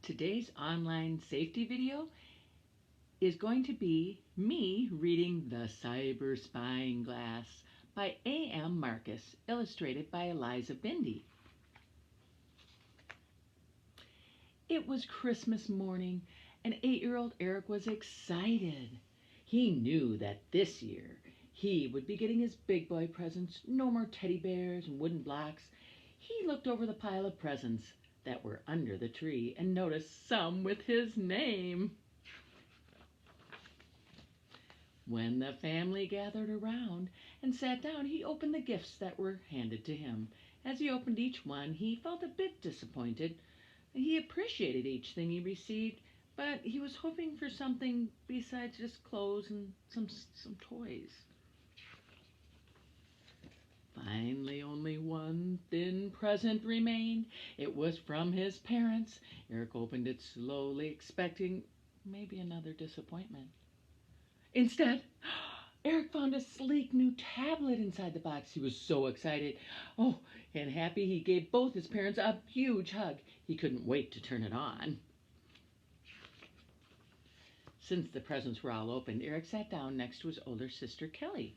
Today's online safety video is going to be me reading The Cyber Spying Glass by A.M. Marcus, illustrated by Eliza Bindi. It was Christmas morning, and 8-year-old Eric was excited. He knew that this year he would be getting his big boy presents, no more teddy bears and wooden blocks. He looked over the pile of presents that were under the tree and noticed some with his name. When the family gathered around and sat down, he opened the gifts that were handed to him. As he opened each one, he felt a bit disappointed. He appreciated each thing he received, but he was hoping for something besides just clothes and some toys. Finally, only one thin present remained. It was from his parents. Eric opened it slowly, expecting maybe another disappointment. Instead, Eric found a sleek new tablet inside the box. He was so excited. Oh, and happy, he gave both his parents a huge hug. He couldn't wait to turn it on. Since the presents were all opened, Eric sat down next to his older sister, Kelly.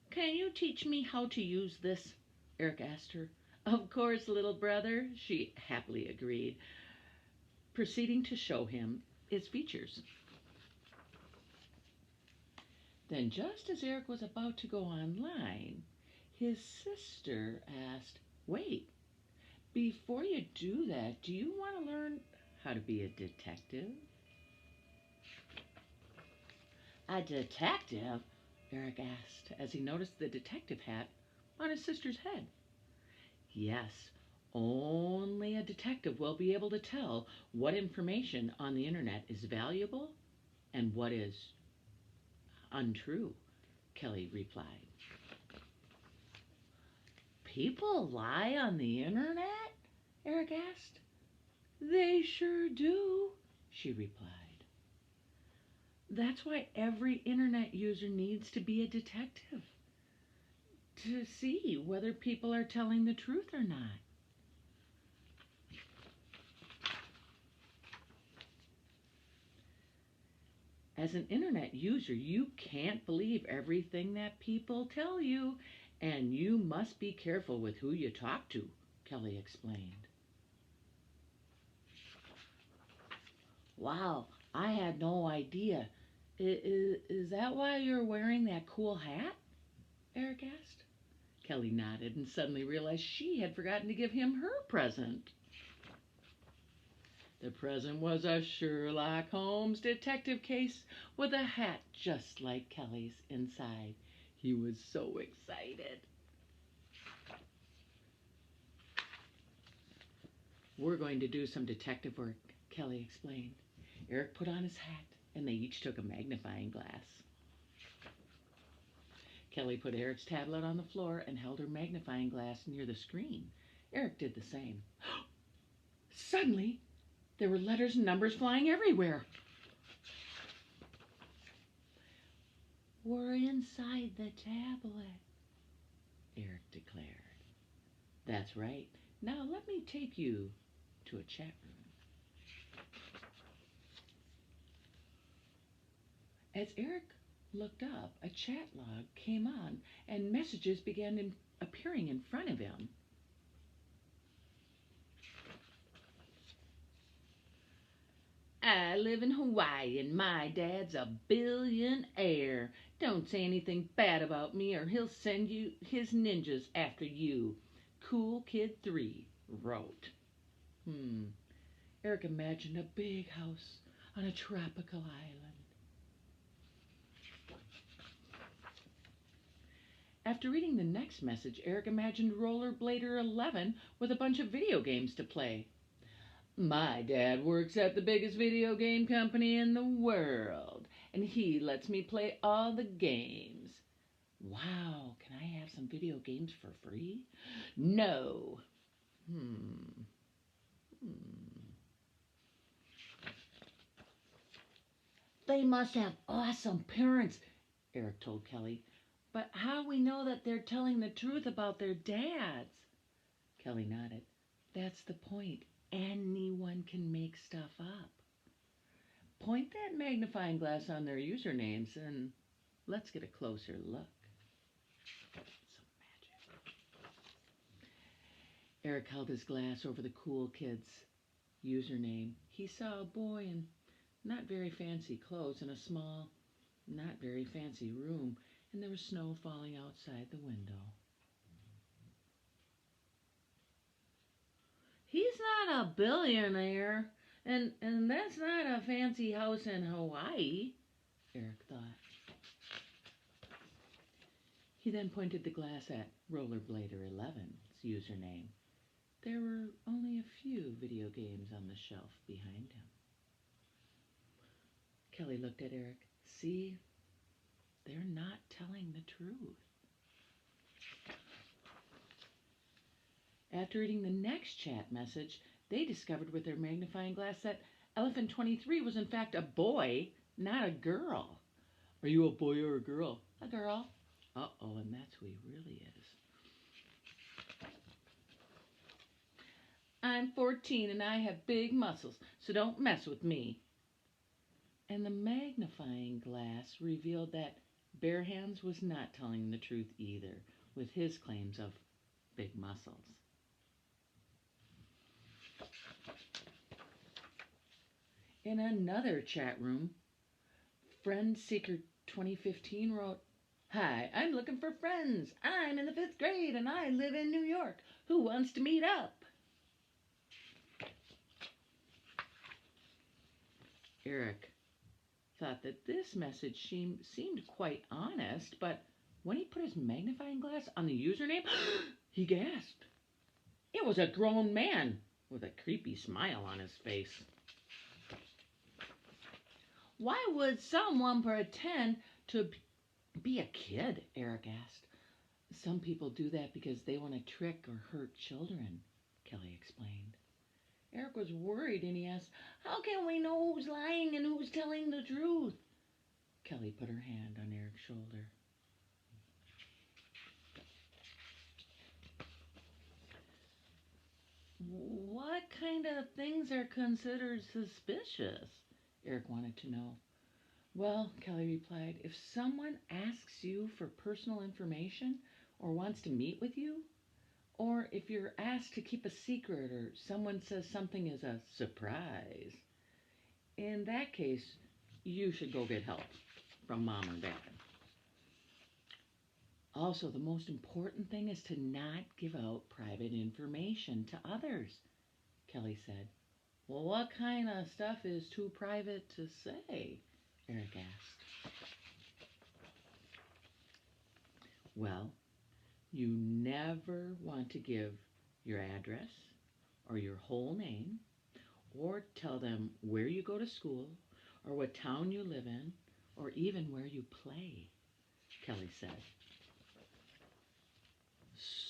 "Can you teach me how to use this?" Eric asked her. "Of course, little brother," she happily agreed, proceeding to show him its features. Then, just as Eric was about to go online, his sister asked, "Wait, before you do that, do you want to learn how to be a detective?" "A detective?" Eric asked as he noticed the detective hat on his sister's head. "Yes, only a detective will be able to tell what information on the internet is valuable and what is untrue," Kelly replied. "People lie on the internet?" Eric asked. "They sure do," she replied. "That's why every internet user needs to be a detective, to see whether people are telling the truth or not." As an internet user, you can't believe everything that people tell you, and you must be careful with who you talk to, Kelly explained. "Wow, I had no idea. Is that why you're wearing that cool hat?" Eric asked. Kelly nodded and suddenly realized she had forgotten to give him her present. The present was a Sherlock Holmes detective case with a hat just like Kelly's inside. He was so excited. "We're going to do some detective work," Kelly explained. Eric put on his hat, and they each took a magnifying glass. Kelly put Eric's tablet on the floor and held her magnifying glass near the screen. Eric did the same. Suddenly, there were letters and numbers flying everywhere. "We're inside the tablet," Eric declared. "That's right. Now let me take you to a chat room." As Eric looked up, a chat log came on and messages began appearing in front of him. "I live in Hawaii and my dad's a billionaire. Don't say anything bad about me or he'll send you his ninjas after you. Cool Kid 3 wrote." Eric imagined a big house on a tropical island. After reading the next message, Eric imagined Rollerblader 11 with a bunch of video games to play. "My dad works at the biggest video game company in the world, and he lets me play all the games. Wow, can I have some video games for free? No. They must have awesome parents," Eric told Kelly. "But how do we know that they're telling the truth about their dads?" Kelly nodded. "That's the point. Anyone can make make stuff up. Point that magnifying glass on their usernames and let's get a closer look. Some magic. Eric held his glass over the cool kid's username. He saw a boy in not very fancy clothes in a small, not very fancy room, and there was snow falling outside the window. He's not a billionaire, and that's not a fancy house in Hawaii, Eric thought. He then pointed the glass at Rollerblader 11's username. There were only a few video games on the shelf behind him. Kelly looked at Eric. See, they're not telling the truth. After reading the next chat message, they discovered with their magnifying glass that Elephant 23 was in fact a boy, not a girl. Are you a boy or a girl? A girl. Uh-oh, and that's who he really is. I'm 14 and I have big muscles, so don't mess with me. And the magnifying glass revealed that Bare Hands was not telling the truth either, with his claims of big muscles. In another chat room, Friend Seeker 2015 wrote, Hi, I'm looking for friends. I'm in the 5th grade and I live in New York. Who wants to meet up? Eric thought that this message seemed quite honest, but when he put his magnifying glass on the username, he gasped. It was a grown man with a creepy smile on his face. Why would someone pretend to be a kid? Eric asked. Some people do that because they want to trick or hurt children, Kelly explained. Eric was worried and he asked, How can we know who's lying and who's telling the truth? Kelly put her hand on Eric's shoulder. What kind of things are considered suspicious? Eric wanted to know. Well, Kelly replied, if someone asks you for personal information or wants to meet with you, or if you're asked to keep a secret or someone says something is a surprise, in that case, you should go get help from mom or dad. Also, the most important thing is to not give out private information to others, Kelly said. Well, what kind of stuff is too private to say? Eric asked. Well, you never want to give your address or your whole name or tell them where you go to school or what town you live in or even where you play, Kelly said.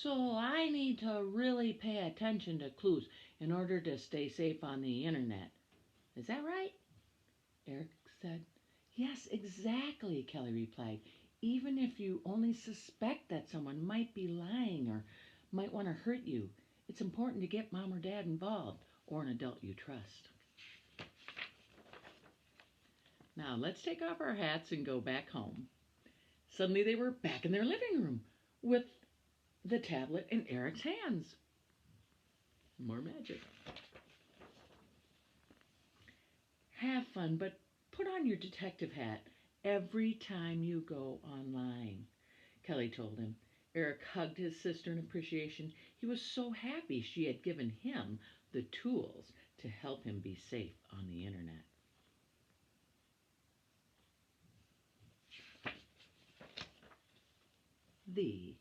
So I need to really pay attention to clues in order to stay safe on the internet. Is that right? Eric said. Yes, exactly, Kelly replied. Even if you only suspect that someone might be lying or might want to hurt you, it's important to get mom or dad involved or an adult you trust. Now let's take off our hats and go back home. Suddenly they were back in their living room with the tablet in Eric's hands. More magic. Have fun, but put on your detective hat every time you go online, Kelly told him. Eric hugged his sister in appreciation. He was so happy she had given him the tools to help him be safe on the internet. The